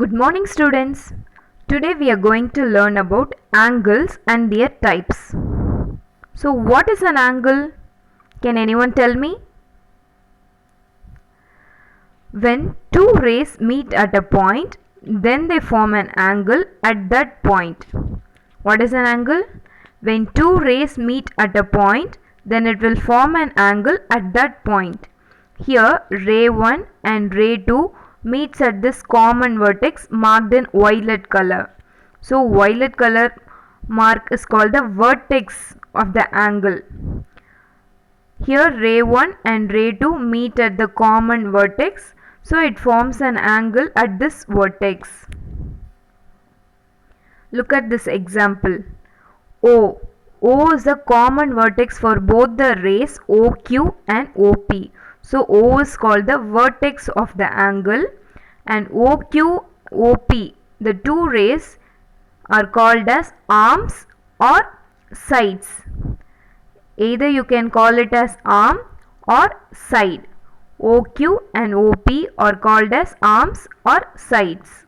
Good morning, students. Today we are going to learn about angles and their types. So, what is an angle? Can anyone tell me? When two rays meet at a point, then they form an angle at that point. What is an angle? When two rays meet at a point, then it will form an angle at that point. Here, ray 1 and ray 2 meets at this common vertex marked in violet color. So, violet color mark is called the vertex of the angle. Here, ray 1 and ray 2 meet at the common vertex, so it forms an angle at this vertex. Look at this example. O. O is the common vertex for both the rays OQ and OP. So O is called the vertex of the angle, and OQ, OP, the two rays are called as arms or sides. Either you can call it as arm or side. OQ and OP are called as arms or sides.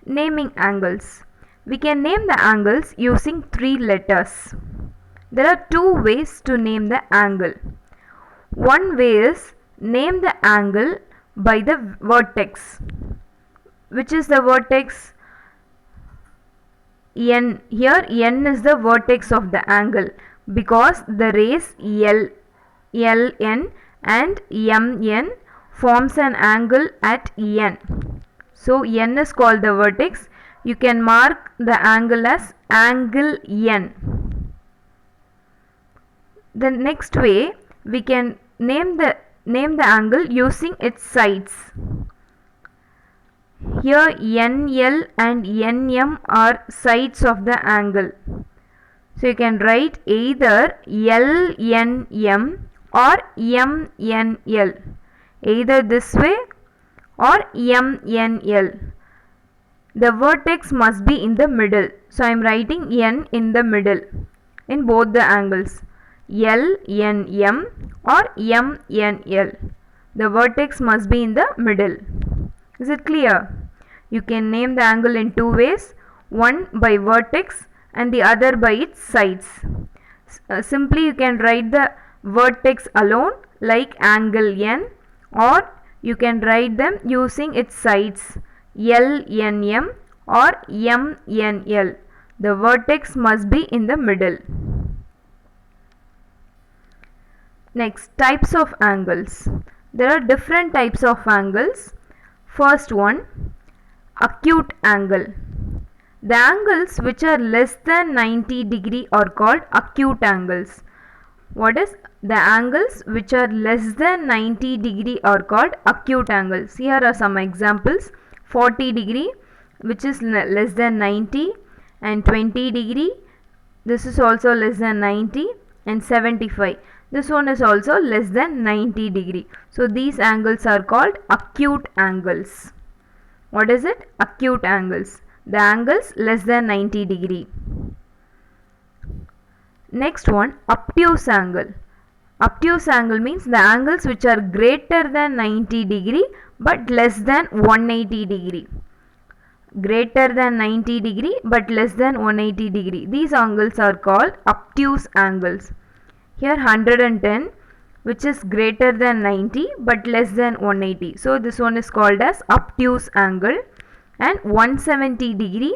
Naming angles. We can name the angles using three letters. There are two ways to name the angle. One way is name the angle by the vertex. Which is the vertex? N. Here N is the vertex of the angle because the rays L, LN and MN forms an angle at N. So N is called the vertex. You can mark the angle as angle N. The next way, we can name the angle using its sides. Here NL and NM are sides of the angle. So you can write either LNM or MNL. Either this way or MNL. The vertex must be in the middle. So I am writing N in the middle in both the angles. LNM or MNL. The vertex must be in the middle. Is it clear? You can name the angle in two ways, one by vertex and the other by its sides. Simply you can write the vertex alone like angle N, or you can write them using its sides LNM or MNL. The vertex must be in the middle. Next, types of angles. There are different types of angles. First one, acute angle. The angles which are less than 90 degree are called acute angles. What is the angles which are less than 90 degree are called acute angles? Here are some examples. 40 degree, which is less than 90, and 20 degree, this is also less than 90, and 75. This one is also less than 90 degree. So these angles are called acute angles. What is it? Acute angles. The angles less than 90 degree. Next one, obtuse angle. Obtuse angle means the angles which are greater than 90 degree but less than 180 degree. Greater than 90 degree but less than 180 degree. These angles are called obtuse angles. Here 110, which is greater than 90 but less than 180. So this one is called as obtuse angle. And 170 degree,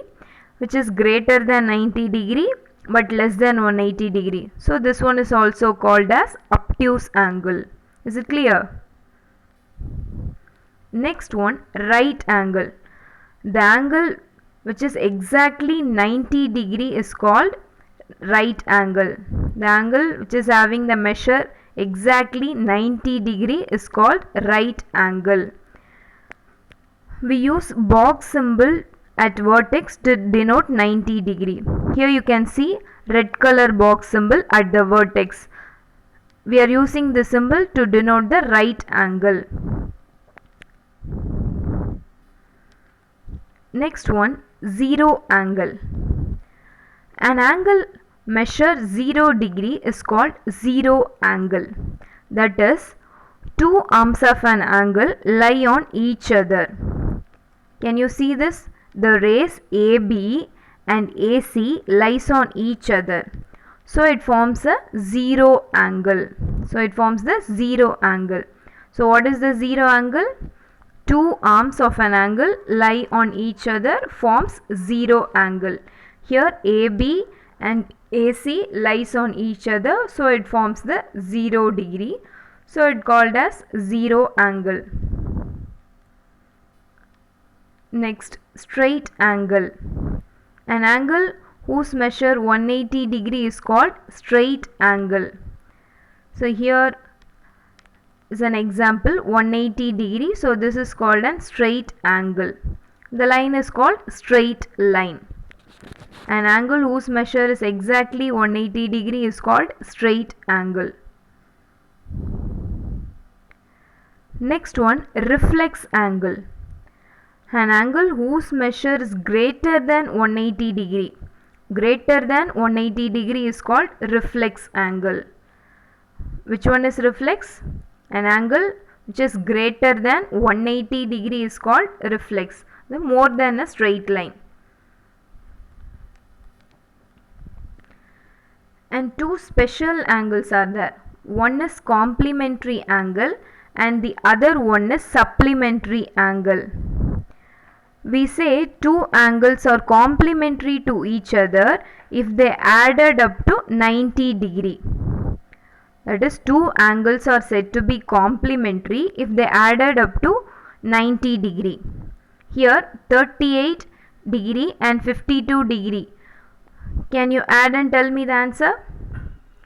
which is greater than 90 degree but less than 180 degree. So this one is also called as obtuse angle. Is it clear? Next one, right angle. The angle which is exactly 90 degree is called right angle. The angle which is having the measure exactly 90 degree is called right angle. We use box symbol at vertex to denote 90 degree. Here you can see red color box symbol at the vertex. We are using the symbol to denote the right angle. Next one, zero angle. An angle measure 0 degree is called zero angle. That is, two arms of an angle lie on each other. Can you see this? The rays AB and AC lies on each other. So it forms a zero angle. So it forms the zero angle. So what is the zero angle? Two arms of an angle lie on each other forms zero angle. Here AB and AC lies on each other, so it forms the 0 degree. So it called as zero angle. Next, straight angle. An angle whose measure 180 degree is called straight angle. So here is an example 180 degree. So this is called a straight angle. The line is called straight line. An angle whose measure is exactly 180 degree is called straight angle. Next one, reflex angle. An angle whose measure is greater than 180 degree. Greater than 180 degree is called reflex angle. Which one is reflex? An angle which is greater than 180 degree is called reflex. The more than a straight line. And two special angles are there. One is complementary angle and the other one is supplementary angle. We say two angles are complementary to each other if they added up to 90 degree. That is, two angles are said to be complementary if they added up to 90 degree. Here 38 degree and 52 degree. Can you add and tell me the answer?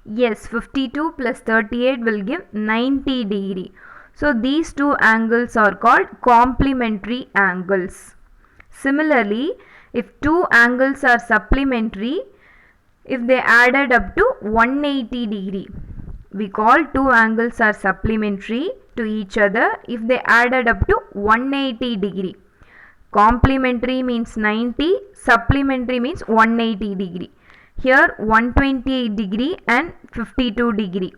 Yes, 52 plus 38 will give 90 degree. So these two angles are called complementary angles. Similarly, if two angles are supplementary, if they added up to 180 degree, we call two angles are supplementary to each other if they added up to 180 degree. Complementary means 90, supplementary means 180 degree. Here 128 degree and 52 degree.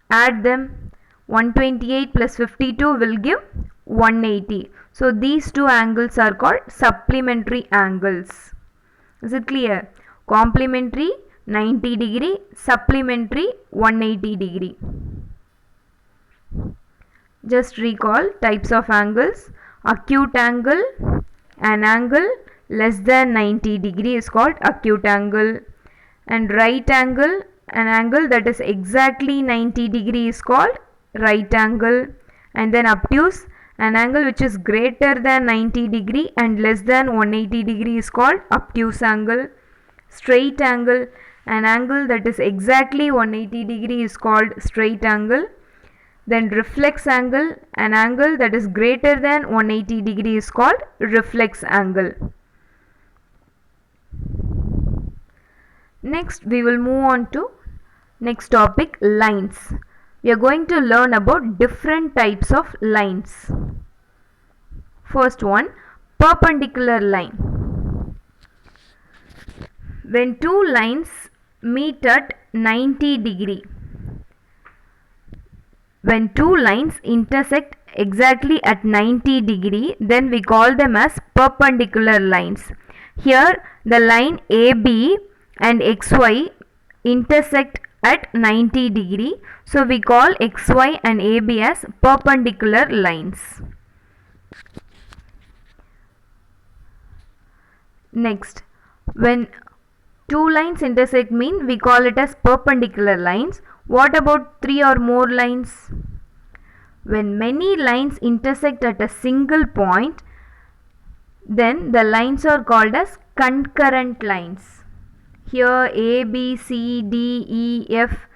Add them. 128 plus 52 will give 180. So these two angles are called supplementary angles. Is it clear? Complementary 90 degree, supplementary 180 degree. Just recall types of angles. Acute angle, an angle less than 90 degree is called acute angle. And right angle, an angle that is exactly 90 degree is called right angle. And then obtuse, an angle which is greater than 90 degree and less than 180 degree is called obtuse angle. Straight angle, an angle that is exactly 180 degree is called straight angle. Then reflex angle, an angle that is greater than 180 degree is called reflex angle. Next we will move on to next topic, lines. We are going to learn about different types of lines. First one, perpendicular line. When two lines meet at 90 degree, when two lines intersect exactly at 90 degree, then we call them as perpendicular lines. Here the line AB and XY intersect at 90 degree, so we call XY and AB as perpendicular lines. Next, when two lines intersect mean we call it as perpendicular lines. What about three or more lines? When many lines intersect at a single point, then the lines are called as concurrent lines. Here A, B, C, D, E, F,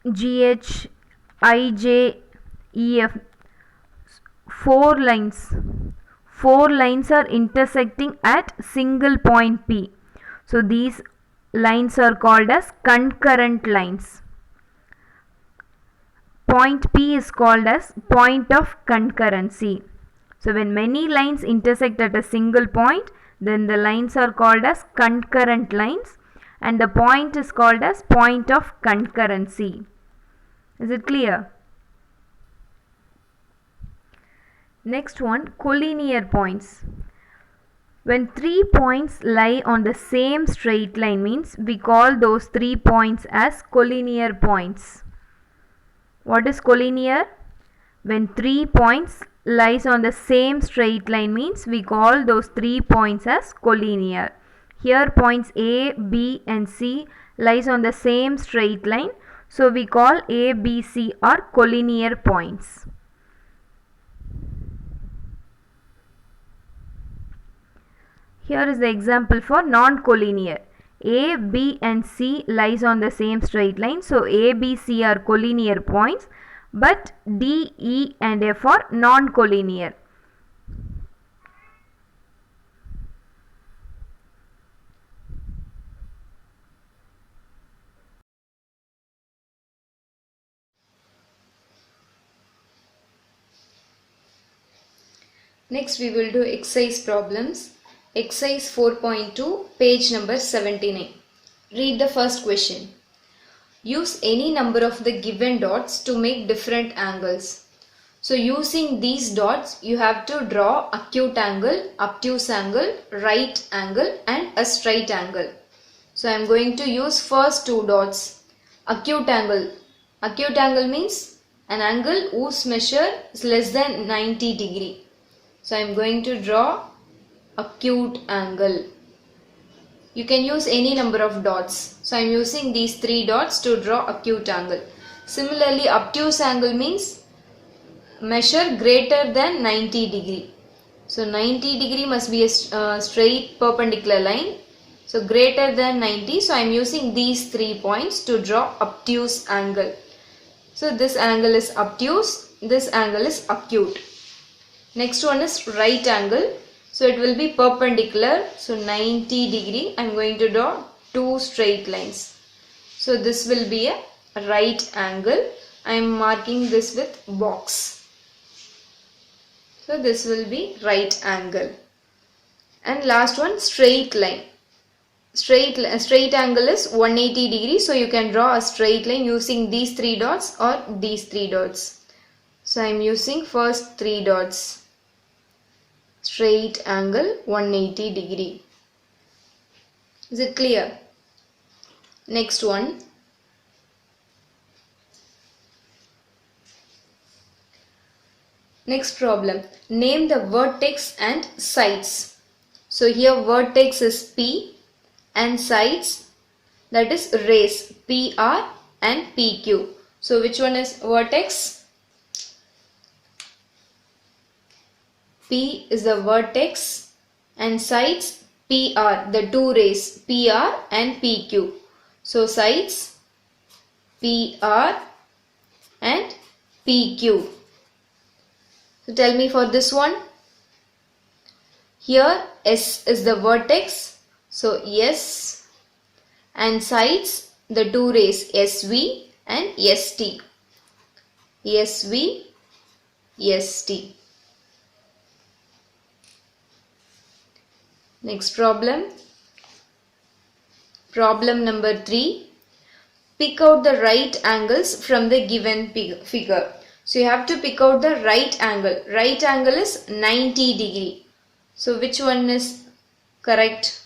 G, H, I, J, E, F. Four lines are intersecting at single point P. So these lines are called as concurrent lines. Point P is called as point of concurrency. So when many lines intersect at a single point, then the lines are called as concurrent lines and the point is called as point of concurrency. Is it clear? Next one, collinear points. When 3 points lie on the same straight line means we call those 3 points as collinear points. What is collinear? When 3 points lies on the same straight line means we call those 3 points as collinear. Here points A, B and C lies on the same straight line, so we call A, B, C are collinear points. Here is the example for non-collinear. A, B and C lies on the same straight line, so A, B, C are collinear points, but D, E and F are non-collinear. Next we will do exercise problems. Exercise 4.2, page number 79. Read the first question. Use any number of the given dots to make different angles. So using these dots, you have to draw acute angle, obtuse angle, right angle and a straight angle. So I am going to use first two dots. Acute angle. Acute angle means an angle whose measure is less than 90 degree. So I am going to draw acute angle. You can use any number of dots. So I am using these three dots to draw acute angle. Similarly, obtuse angle means measure greater than 90 degree. So 90 degree must be a straight perpendicular line. So greater than 90. So I am using these 3 points to draw obtuse angle. So this angle is obtuse, this angle is acute. Next one is right angle. So it will be perpendicular. So 90 degree. I am going to draw two straight lines. So this will be a right angle. I am marking this with box. So this will be right angle. And last one, straight line. Straight angle is 180 degree. So you can draw a straight line using these three dots or these three dots. So I am using first three dots. Straight angle 180 degree. Is it clear? Next one. Next problem. Name the vertex and sides. So here vertex is P and sides, that is rays, PR and PQ. So which one is vertex? P is the vertex and sides PR, the two rays PR and PQ. So sides PR and PQ. So tell me for this one. Here S is the vertex. So S and sides the two rays SV and ST. SV, ST. Next problem. Problem number 3. Pick out the right angles from the given figure. So you have to pick out the right angle. Right angle is 90 degree. So which one is correct?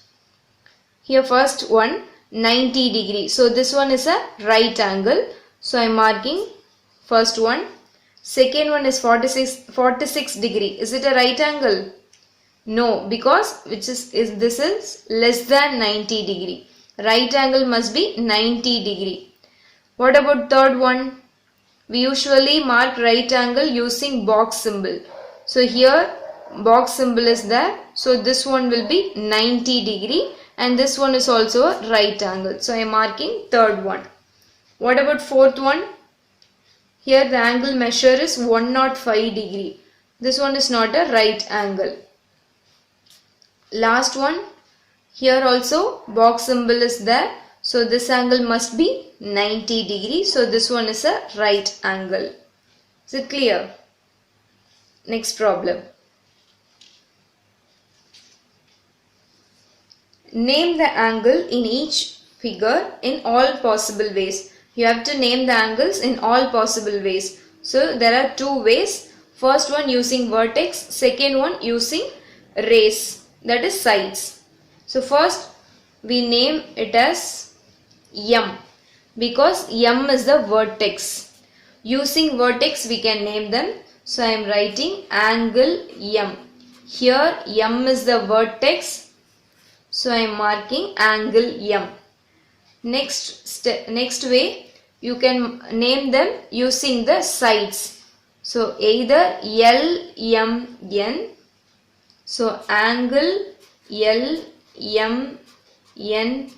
Here first one 90 degree. So this one is a right angle. So I am marking first one. Second one is 46 degree. Is it a right angle? No, because this is less than 90 degree. Right angle must be 90 degree. What about third one? We usually mark right angle using box symbol. So here box symbol is there. So this one will be 90 degree and this one is also a right angle. So I am marking third one. What about fourth one? Here the angle measure is 105 degree. This one is not a right angle. Last one. Here also box symbol is there. So this angle must be 90 degree. So this one is a right angle. Is it clear? Next problem. Name the angle in each figure in all possible ways. You have to name the angles in all possible ways. So there are two ways. First one using vertex, second one using rays, that is sides. So first we name it as M because M is the vertex. Using vertex we can name them. So I am writing angle M. Here M is the vertex. So I am marking angle M. Next way you can name them using the sides. So either L, M, N. So angle L, M, N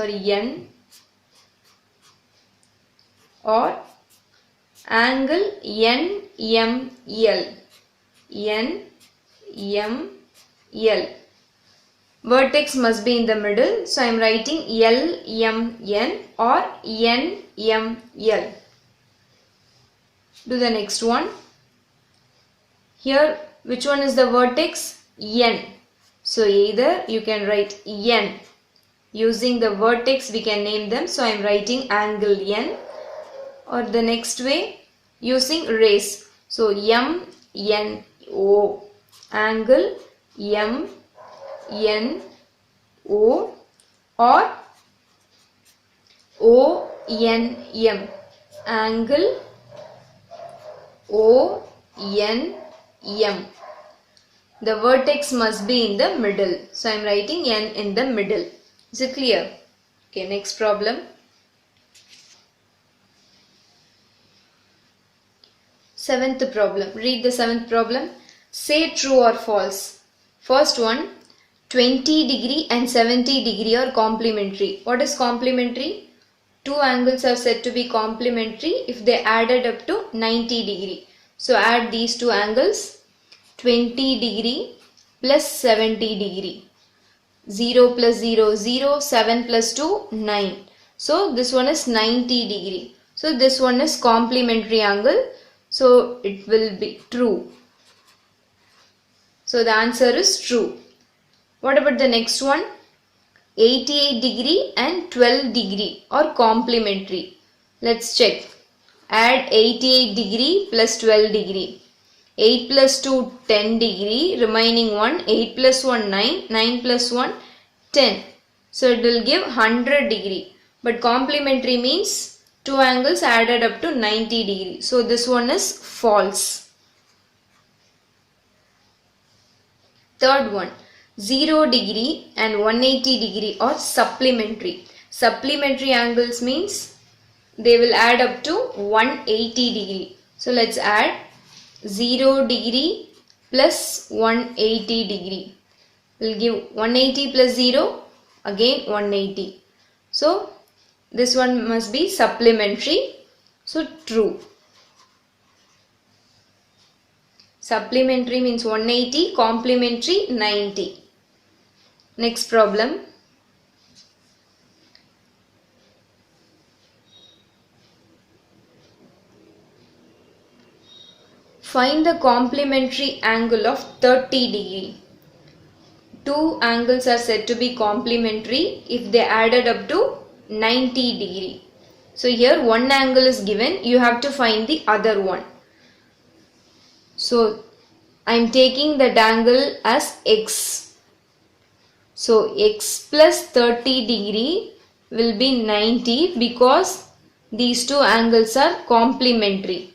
N or angle N, M, L. N, M, L. Vertex must be in the middle. So I am writing L, M, N or N, M, L. Do the next one. Here which one is the vertex? N. So either you can write N. Using the vertex we can name them. So I am writing angle N. Or the next way using rays. So M, N, O. Angle M, N, O or O, N, M. Angle O, N, M. The vertex must be in the middle. So I am writing N in the middle. Is it clear? Okay, next problem. Seventh problem. Read the seventh problem. Say true or false. First one, 20 degree and 70 degree are complementary. What is complementary? Two angles are said to be complementary if they added up to 90 degree. So add these two angles. 20 degree plus 70 degree. 0 plus 0, 0, 7 plus 2, 9. So this one is 90 degree. So this one is complementary angle. So it will be true. So the answer is true. What about the next one? 88 degree and 12 degree are complementary. Let's check. Add 88 degree plus 12 degree. 8 plus 2, 10 degree. Remaining one, 8 plus 1, 9. 9 plus 1, 10. So it will give 100 degree. But complementary means two angles added up to 90 degree. So this one is false. Third one. 0 degree and 180 degree are supplementary. Supplementary angles means they will add up to 180 degree. So let's add 0 degree plus 180 degree. We'll give 180 plus 0, again 180. So this one must be supplementary. So true. Supplementary means 180, complementary 90. Next problem. Find the complementary angle of 30 degree. Two angles are said to be complementary if they added up to 90 degree. So here one angle is given, you have to find the other one. So I am taking that angle as x. So x plus 30 degree will be 90 because these two angles are complementary.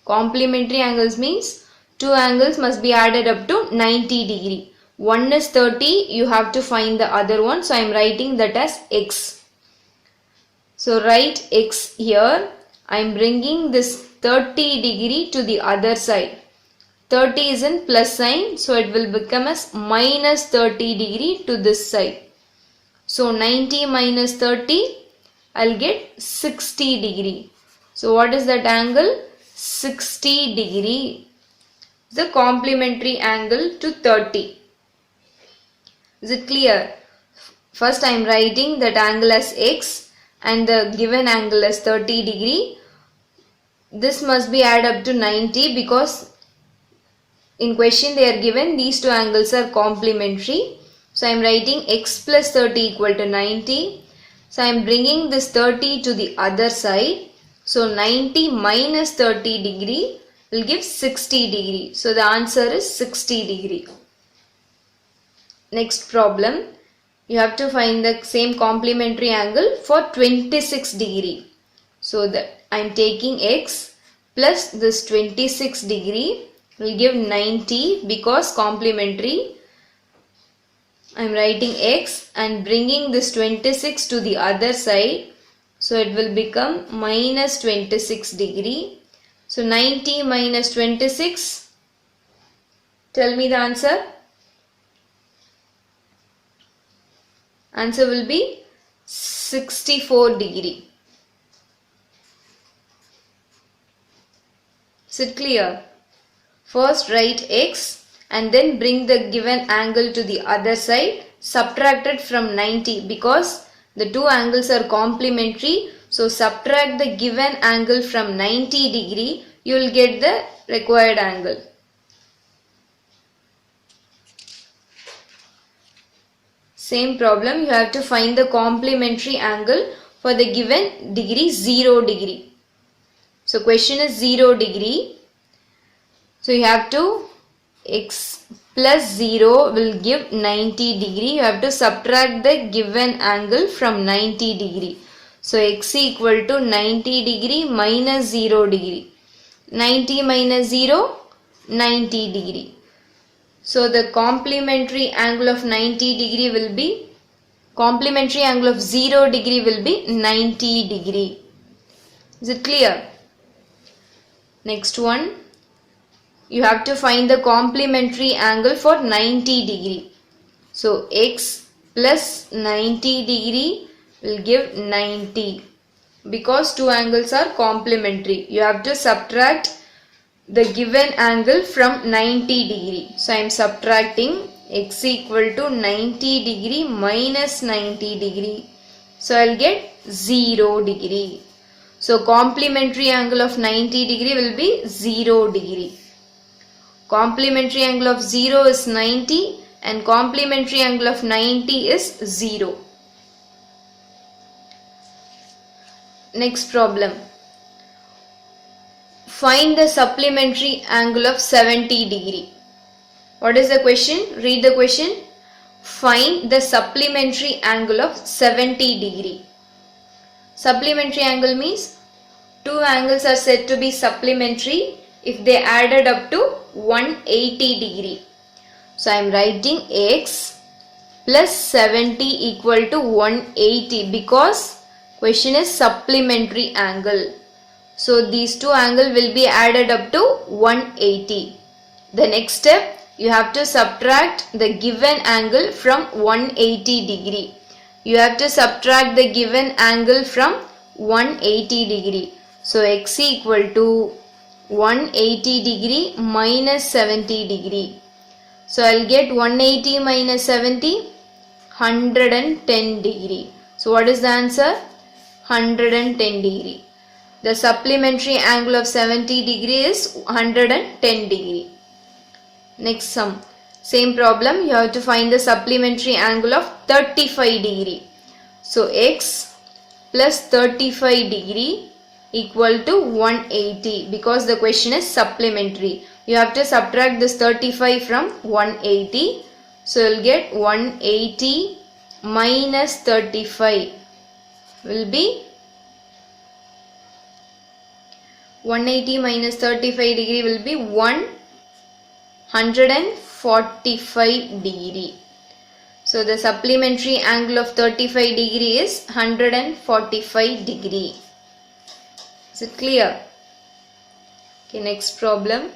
Complementary angles means two angles must be added up to 90 degree. One is 30, you have to find the other one. So I am writing that as x. So write x here. I am bringing this 30 degree to the other side. 30 is in plus sign, so it will become as minus 30 degree to this side. So 90 minus 30, I'll get 60 degree. So what is that angle? 60 degree. The complementary angle to 30. Is it clear? First I am writing that angle as x and the given angle as 30 degree. This must be added up to 90 because in question they are given these two angles are complementary. So I am writing x plus 30 equal to 90. So I am bringing this 30 to the other side. So 90 minus 30 degree will give 60 degree. So the answer is 60 degree. Next problem, you have to find the same complementary angle for 26 degree. So that I am taking x plus this 26 degree will give 90 because complementary. I am writing x and bringing this 26 to the other side. So it will become minus 26 degree. So 90 minus 26. Tell me the answer. Answer will be 64 degree. Is it clear? First write x and then bring the given angle to the other side. Subtract it from 90 because the two angles are complementary. So subtract the given angle from 90 degree. You will get the required angle. Same problem, you have to find the complementary angle for the given degree 0 degree. So question is 0 degree. So you have to x plus 0 will give 90 degree. You have to subtract the given angle from 90 degree. So x equal to 90 degree minus 0 degree. 90 minus 0, 90 degree. So the complementary angle of 90 degree will be, complementary angle of 0 degree will be 90 degree. Is it clear? Next one, you have to find the complementary angle for 90 degree. So x plus 90 degree will give 90 because two angles are complementary. You have to subtract the given angle from 90 degree. So I am subtracting x equal to 90 degree minus 90 degree. So I will get 0 degree. So complementary angle of 90 degree will be 0 degree. Complementary angle of 0 is 90 and complementary angle of 90 is 0. Next problem. Find the supplementary angle of 70 degree. What is the question? Read the question. Find the supplementary angle of 70 degree. Supplementary angle means two angles are said to be supplementary if they added up to 180 degree. So I am writing x plus 70 equal to 180 because question is supplementary angle. So these two angles will be added up to 180. The next step, you have to subtract the given angle from 180 degree. You have to subtract the given angle from 180 degree. So x equal to 180 degree minus 70 degree. So I'll get 180 minus 70, 110 degree. So what is the answer? 110 degree. The supplementary angle of 70 degree is 110 degree. Next sum. Same problem, you have to find the supplementary angle of 35 degree. So x plus 35 degree equal to 180 because the question is supplementary. You have to subtract this 35 from 180. So you will get 180 minus 35 will be 180 minus 35 degree will be 145 degree. So the supplementary angle of 35 degree is 145 degree. Is it clear? Okay, next problem.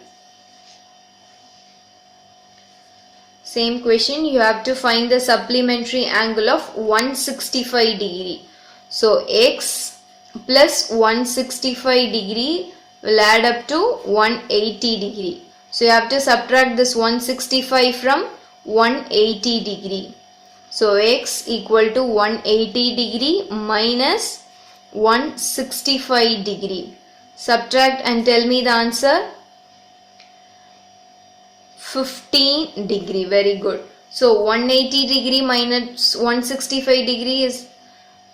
Same question, you have to find the supplementary angle of 165 degree. So x plus 165 degree will add up to 180 degree. So you have to subtract this 165 from 180 degree. So x equal to 180 degree minus 165 degree. Subtract and tell me the answer. 15 degree. Very good. So 180 degree minus 165 degree is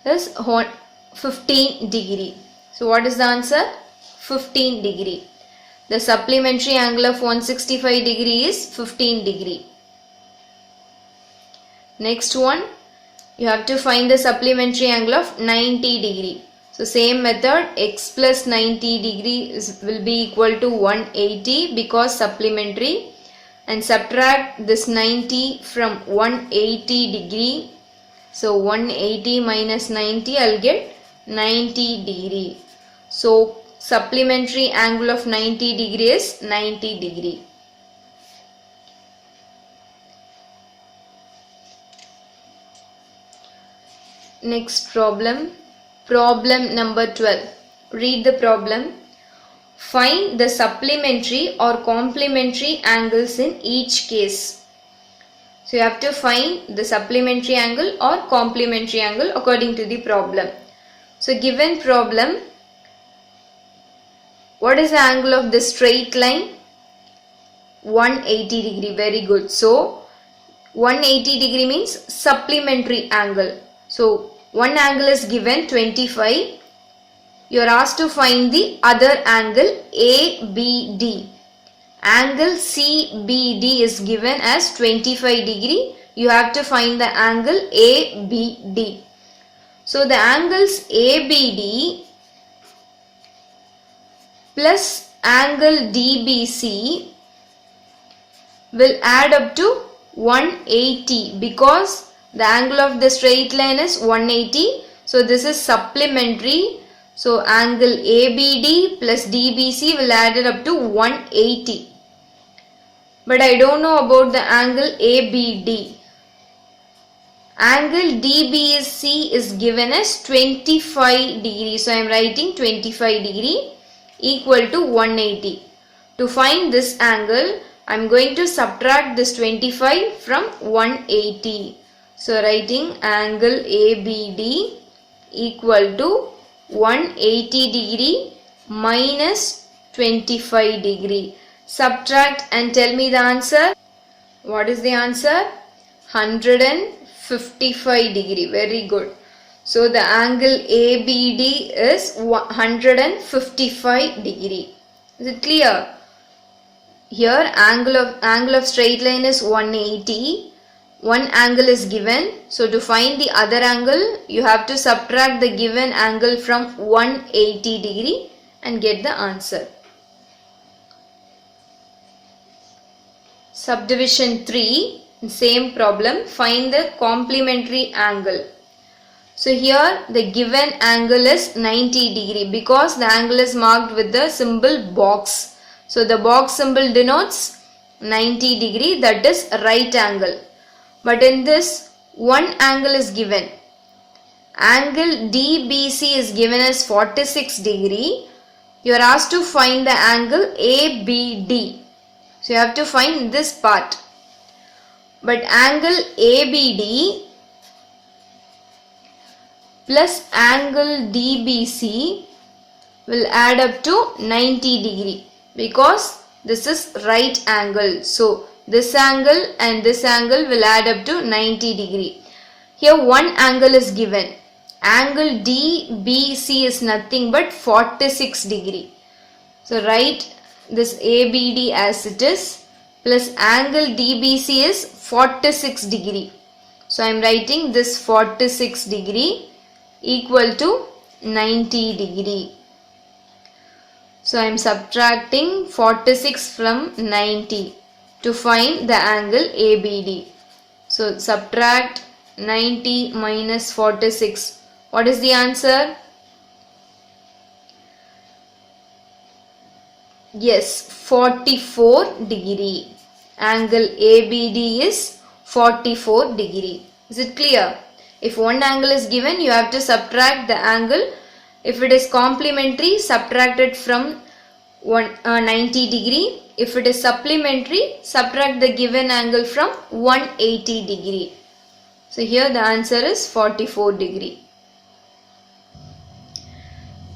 15 degree. So what is the answer? 15 degree. The supplementary angle of 165 degree is 15 degree. Next one, you have to find the supplementary angle of 90 degree. So same method, x plus 90 degree will be equal to 180 because supplementary, and subtract this 90 from 180 degree. So 180 minus 90, I'll get 90 degree. So supplementary angle of 90 degree is 90 degree. Next problem, problem number 12. Read the problem. Find the supplementary or complementary angles in each case. So you have to find the supplementary angle or complementary angle according to the problem. So given problem, what is the angle of the straight line? 180 degree. Very good. So 180 degree means supplementary angle. So one angle is given 25. You are asked to find the other angle ABD. Angle CBD is given as 25 degree. You have to find the angle ABD. So the angles ABD plus angle DBC will add up to 180 because the angle of the straight line is 180. So this is supplementary. So angle ABD plus DBC will add it up to 180. But I don't know about the angle ABD. Angle DBC is given as 25 degree. So I am writing 25 degree equal to 180. To find this angle, I am going to subtract this 25 from 180. So writing angle ABD equal to 180 degree minus 25 degree. Subtract and tell me the answer. What is the answer? 155 degree. Very good. So the angle ABD is 155 degree. Is it clear? Here angle of straight line is 180. One angle is given. So to find the other angle, you have to subtract the given angle from 180 degree and get the answer. Subdivision 3, same problem, find the complementary angle. So here the given angle is 90 degree because the angle is marked with the symbol box. So the box symbol denotes 90 degree, that is right angle. But in this, one angle is given. Angle DBC is given as 46 degree. You are asked to find the angle ABD. So you have to find this part. But angle ABD plus angle DBC will add up to 90 degree because this is right angle. So this angle and this angle will add up to 90 degree. Here one angle is given. Angle DBC is nothing but 46 degree. So write this ABD as it is plus angle DBC is 46 degree. So I am writing this 46 degree equal to 90 degree. So I am subtracting 46 from 90 to find the angle ABD. So subtract 90 minus 46. What is the answer? Yes, 44 degree. Angle ABD is 44 degree. Is it clear? If one angle is given, you have to subtract the angle. If it is complementary, subtract it from 90 degree. If it is supplementary, subtract the given angle from 180 degree. So here the answer is 44 degree.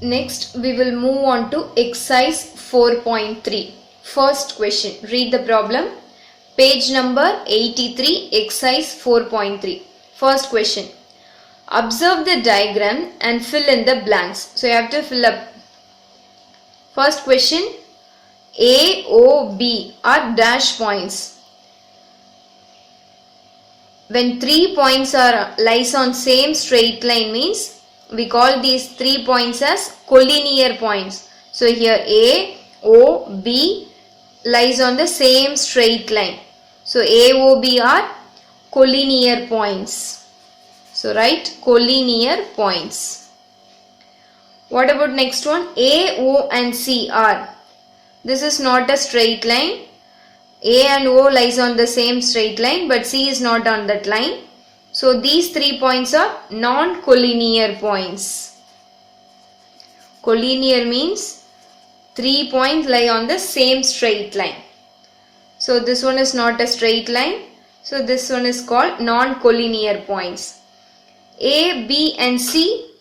Next we will move on to exercise 4.3. First question. Read the problem. Page number 83, exercise 4.3. First question. Observe the diagram and fill in the blanks. So you have to fill up. First question. A, O, B are dash points. When 3 points are lies on same straight line means we call these 3 points as collinear points. So here A, O, B lies on the same straight line. So A, O, B are collinear points. So write collinear points. What about next one? A, O and C are. This is not a straight line. A and O lies on the same straight line but C is not on that line. So these 3 points are non-collinear points. Collinear means 3 points lie on the same straight line. So this one is not a straight line. So this one is called non-collinear points. A, B and C,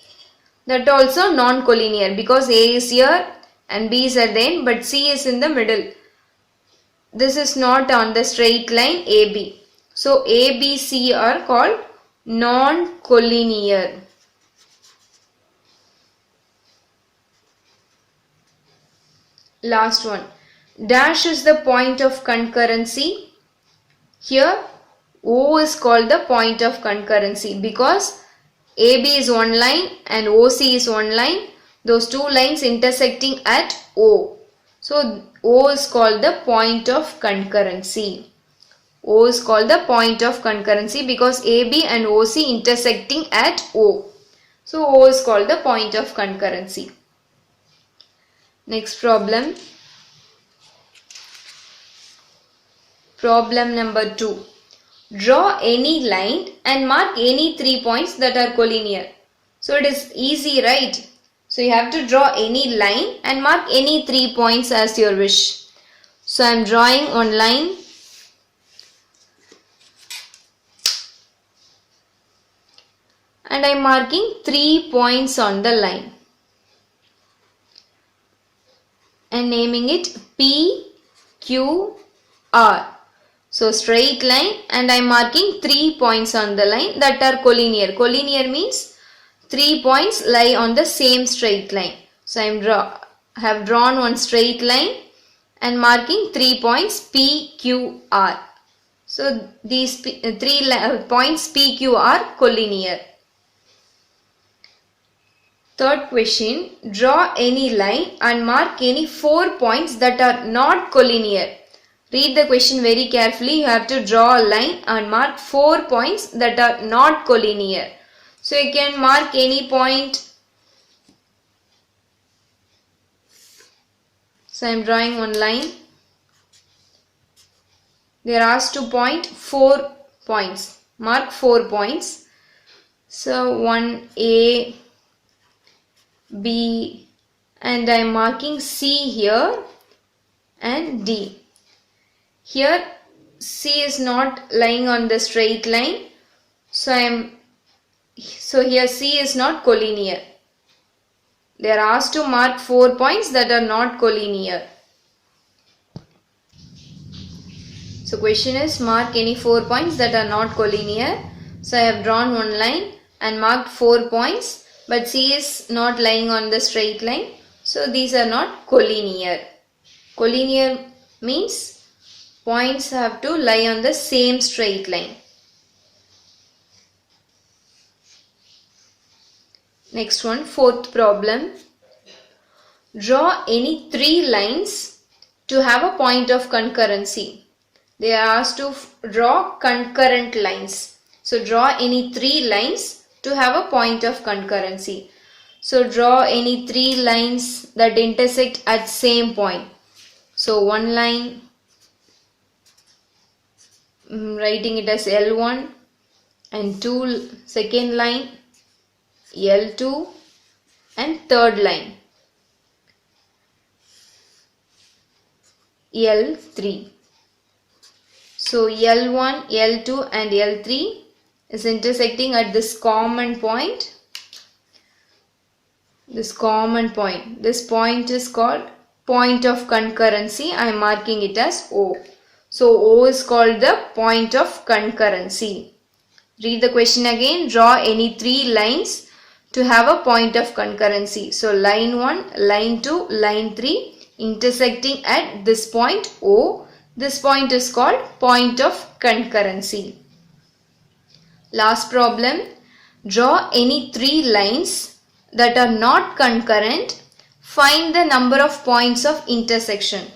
that also non-collinear because A is here and B is at the end but C is in the middle. This is not on the straight line AB. So A, B, C are called non-collinear. Last one. Dash is the point of concurrency. Here O is called the point of concurrency because AB is one line and OC is one line. Those two lines intersecting at O. So O is called the point of concurrency. O is called the point of concurrency because AB and OC intersecting at O. So O is called the point of concurrency. Next problem. Problem number 2. Draw any line and mark any 3 points that are collinear. So it is easy, right? So you have to draw any line and mark any 3 points as your wish. So I am drawing one line. And I am marking 3 points on the line. And naming it P, Q, R. So straight line and I am marking 3 points on the line that are collinear. Collinear means 3 points lie on the same straight line. So I have drawn one straight line and marking 3 points P, Q, R. So these 3 points P, Q are collinear. Third question. Draw any line and mark any 4 points that are not collinear. Read the question very carefully. You have to draw a line and mark 4 points that are not collinear. So you can mark any point. So I am drawing one line. They are asked to point 4 points. Mark 4 points. So 1 A, B, and I am marking C here and D. Here C is not lying on the straight line. So here C is not collinear. They are asked to mark 4 points that are not collinear. So question is mark any 4 points that are not collinear. So I have drawn one line and marked 4 points, but C is not lying on the straight line. So these are not collinear. Collinear means points have to lie on the same straight line. Next one, fourth problem. Draw any 3 lines to have a point of concurrency. They are asked to draw concurrent lines. So draw any 3 lines to have a point of concurrency. So draw any 3 lines that intersect at same point. So one line, writing it as L1, and second line L2 and third line L3. So L1, L2 and L3 is intersecting at this common point. This point is called point of concurrency. I am marking it as O. So O is called the point of concurrency. Read the question again. Draw any 3 lines to have a point of concurrency. So line 1, line 2, line 3 intersecting at this point O. This point is called point of concurrency. Last problem. Draw any three lines that are not concurrent. Find the number of points of intersection.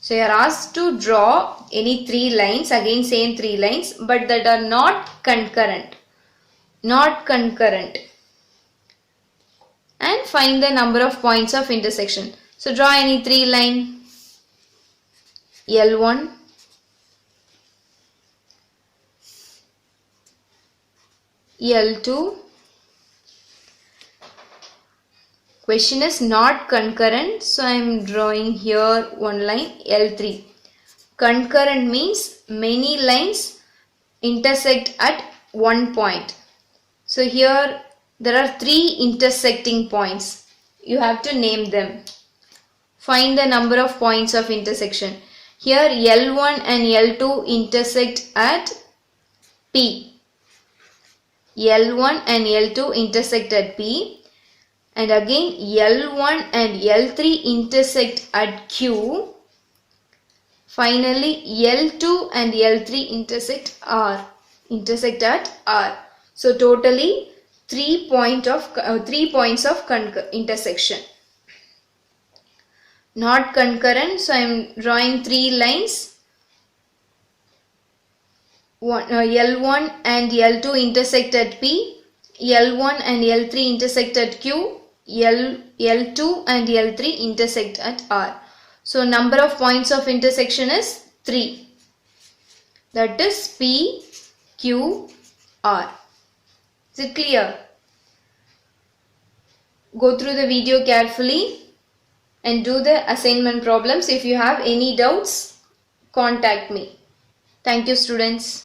So you are asked to draw any three lines, again same three lines, but that are not concurrent. Not concurrent. And find the number of points of intersection. So draw any three line. L1, L2. Question is not concurrent, so I am drawing here one line, L3. Concurrent means many lines intersect at one point. So here there are three intersecting points. You have to name them. Find the number of points of intersection. Here L1 and L2 intersect at P. L1 and L2 intersect at P. And again L1 and L3 intersect at Q. Finally L2 and L3 intersect at R. So totally 3 points of intersection. Not concurrent, so I am drawing three lines. L1 and L2 intersect at P. L1 and L3 intersect at Q. L2 and L3 intersect at R. So number of points of intersection is 3. That is P, Q, R. Is it clear? Go through the video carefully and do the assignment problems. If you have any doubts, contact me. Thank you, students.